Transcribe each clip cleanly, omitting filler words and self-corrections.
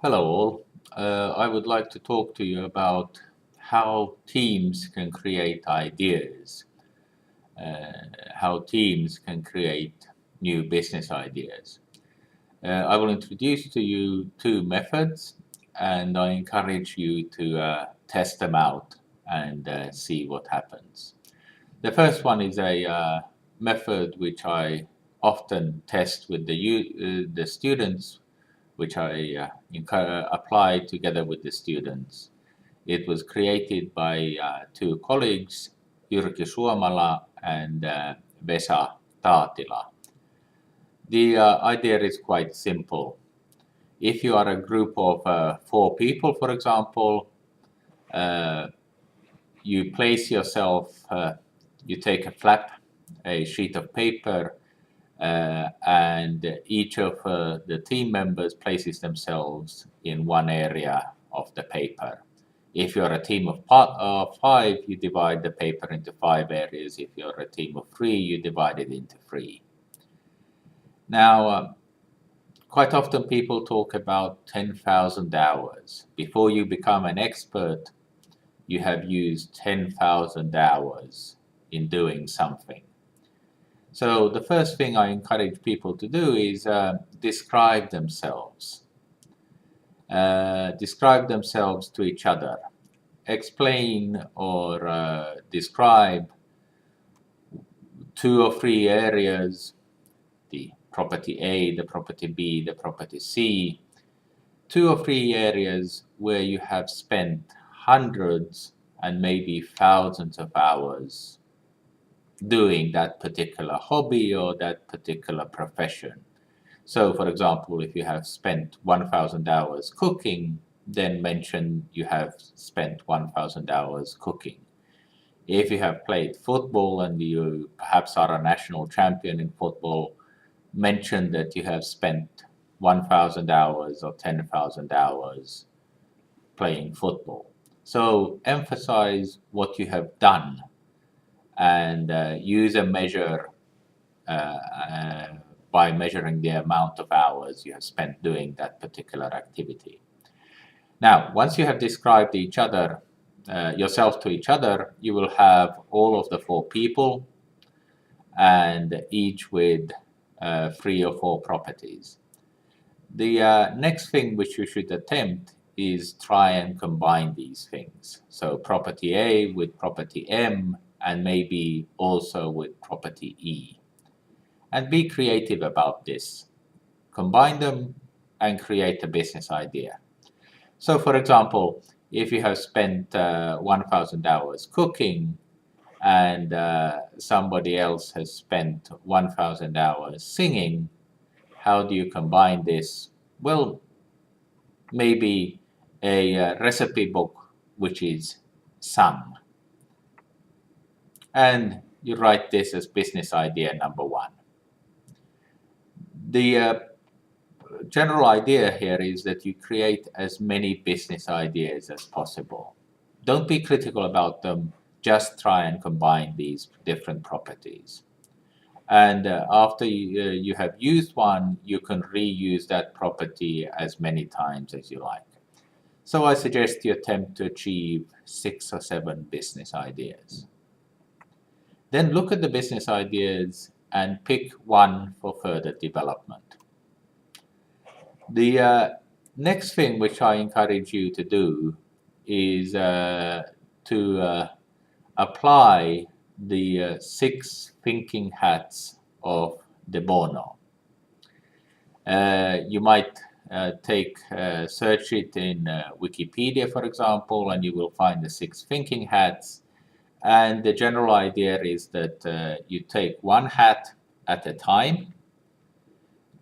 Hello all. I would like to talk to you about how teams can create ideas, how teams can create new business ideas. I will introduce to you two methods and I encourage you to test them out and see what happens. The first one is a method which I often test with the students which I apply together with the students. It was created by two colleagues, Jyrki Suomala and Vesa Taatila. The idea is quite simple. If you are a group of four people, for example, uh, you place yourself, you take a sheet of paper, and each of the team members places themselves in one area of the paper. If you're a team of five, you divide the paper into five areas. If you're a team of three, you divide it into three. Now, quite often people talk about 10,000 hours. Before you become an expert, you have used 10,000 hours in doing something. So the first thing I encourage people to do is describe themselves. Describe themselves to each other. Explain or describe two or three areas, the property A, the property B, the property C, two or three areas where you have spent hundreds and maybe thousands of hours doing that particular hobby or that particular profession. So, for example, if you have spent 1,000 hours cooking, then mention you have spent 1,000 hours cooking. If you have played football and you perhaps are a national champion in football, mention that you have spent 1,000 hours or 10,000 hours playing football. So emphasize what you have done and use a measure by measuring the amount of hours you have spent doing that particular activity. Now, once you have described yourself to each other, you will have all of the four people and each with three or four properties. The next thing which you should attempt is try and combine these things. So property A with property M and maybe also with property E. And be creative about this. Combine them and create a business idea. So for example, if you have spent 1,000 hours cooking and somebody else has spent 1,000 hours singing, how do you combine this? Well, maybe a recipe book which is sung. And you write this as business idea number one. The general idea here is that you create as many business ideas as possible. Don't be critical about them, just try and combine these different properties. And after you have used one, you can reuse that property as many times as you like. So I suggest you attempt to achieve 6 or 7 business ideas. Then look at the business ideas and pick one for further development. The next thing which I encourage you to do is to apply the 6 thinking hats of De Bono. You might search it in Wikipedia, for example, and you will find the 6 thinking hats. And the general idea is that you take one hat at a time,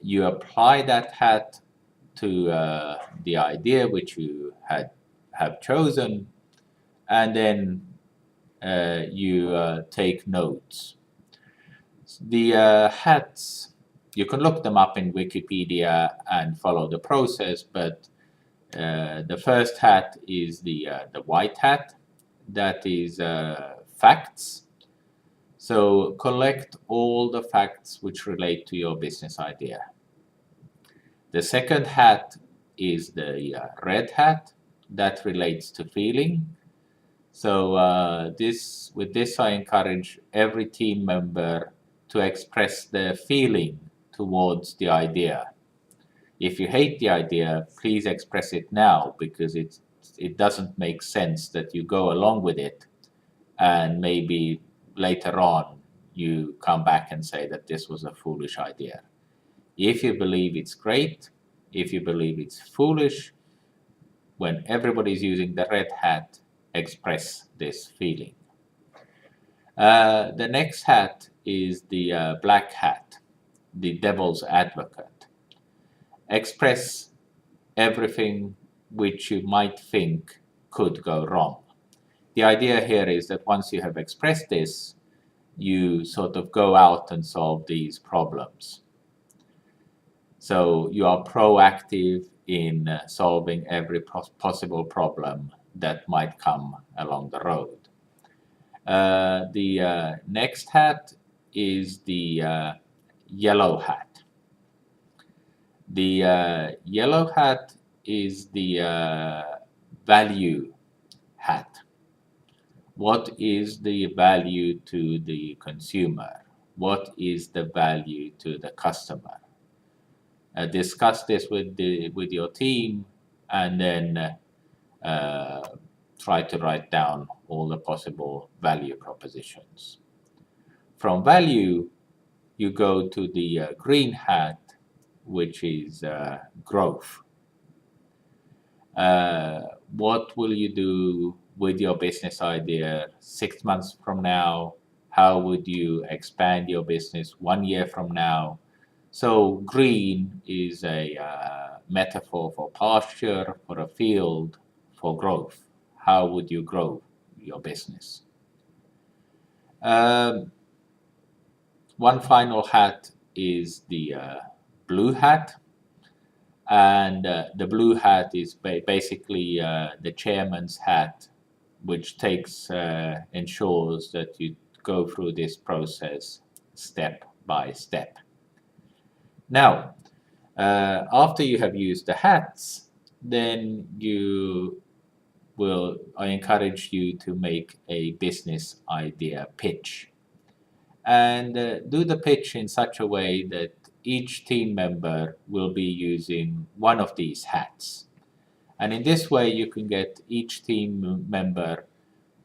you apply that hat to the idea which you have chosen, and then you take notes. The hats, you can look them up in Wikipedia and follow the process, but the first hat is the white hat. That is facts. So collect all the facts which relate to your business idea. The second hat is the red hat that relates to feeling. So with this, I encourage every team member to express their feeling towards the idea. If you hate the idea, please express it now, because it doesn't make sense that you go along with it and maybe later on you come back and say that this was a foolish idea. If you believe it's great, if you believe it's foolish, when everybody's using the red hat, express this feeling. The next hat is the black hat, the devil's advocate. Express everything which you might think could go wrong. The idea here is that once you have expressed this, you sort of go out and solve these problems. So you are proactive in solving every possible problem that might come along the road. The next hat is the yellow hat. The yellow hat is the value hat. What is the value to the consumer? What is the value to the customer? Discuss this with your team, and then try to write down all the possible value propositions. From value, you go to the green hat, which is growth. What will you do with your business idea 6 months from now? How would you expand your business 1 year from now? So green is a metaphor for pasture, for a field, for growth. How would you grow your business? One final hat is the blue hat. And the blue hat is basically the chairman's hat, which ensures that you go through this process step by step. Now, after you have used the hats, then I encourage you to make a business idea pitch. And do the pitch in such a way that each team member will be using one of these hats. And in this way, you can get each team member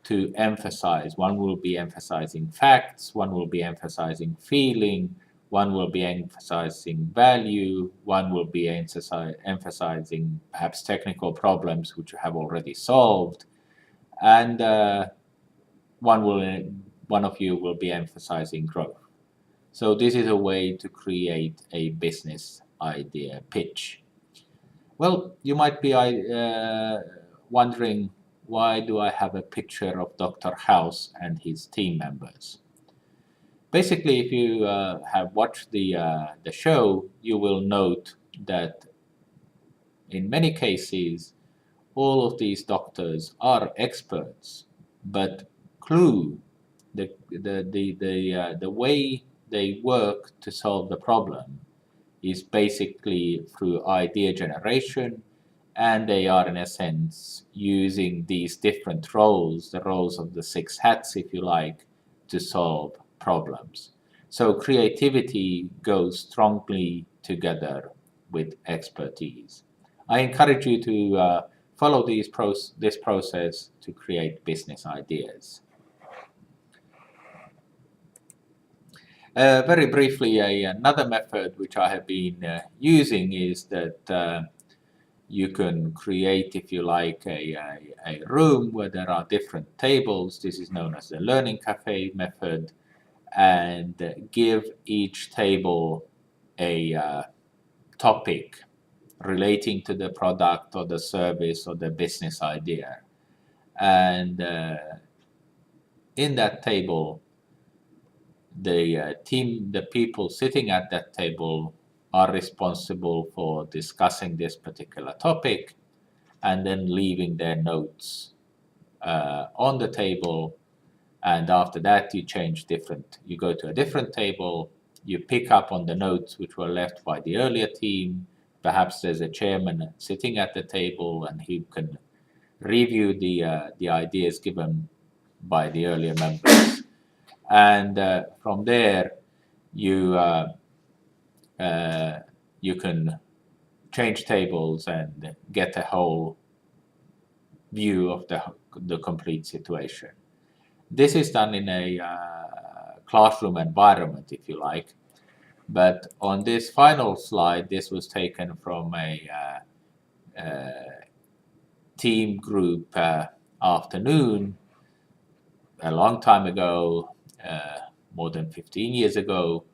to emphasize. One will be emphasizing facts, one will be emphasizing feeling, one will be emphasizing value, one will be emphasizing perhaps technical problems which you have already solved, and one of you will be emphasizing growth. So this is a way to create a business idea pitch. Well, you might be wondering, why do I have a picture of Dr. House and his team members? Basically, if you have watched the show, you will note that in many cases, all of these doctors are experts, but the way they work to solve the problem is basically through idea generation, and they are in a sense using these different roles, the roles of the 6 hats, if you like, to solve problems. So creativity goes strongly together with expertise. I encourage you to follow this process to create business ideas. Very briefly, another method which I have been using is that you can create, if you like, a room where there are different tables. This is known as the learning cafe method, and give each table a topic relating to the product or the service or the business idea. And in that table, the people sitting at that table are responsible for discussing this particular topic and then leaving their notes on the table. And after that, you go to a different table, you pick up on the notes which were left by the earlier team, perhaps there's a chairman sitting at the table and he can review the ideas given by the earlier members. And from there, you you can change tables and get a whole view of the complete situation. This is done in a classroom environment, if you like. But on this final slide, this was taken from a team group afternoon a long time ago, more than 15 years ago,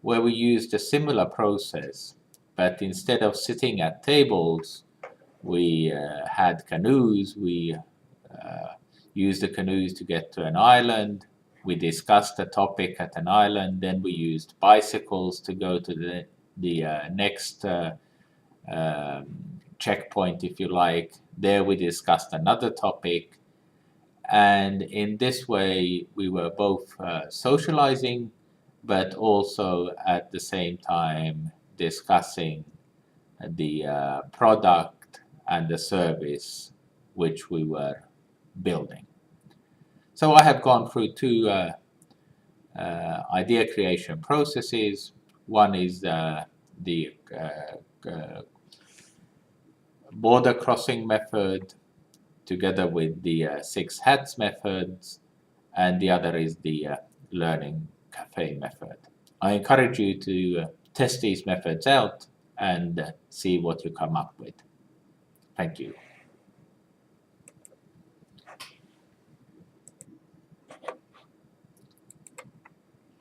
where we used a similar process. But instead of sitting at tables, we had canoes. We used the canoes to get to an island. We discussed a topic at an island. Then we used bicycles to go to the next checkpoint, if you like. There we discussed another topic. And in this way, we were both socializing, but also at the same time discussing the product and the service which we were building. So I have gone through two idea creation processes. One is the border crossing method together with the 6 hats methods, and the other is the learning cafe method. I encourage you to test these methods out and see what you come up with. Thank you.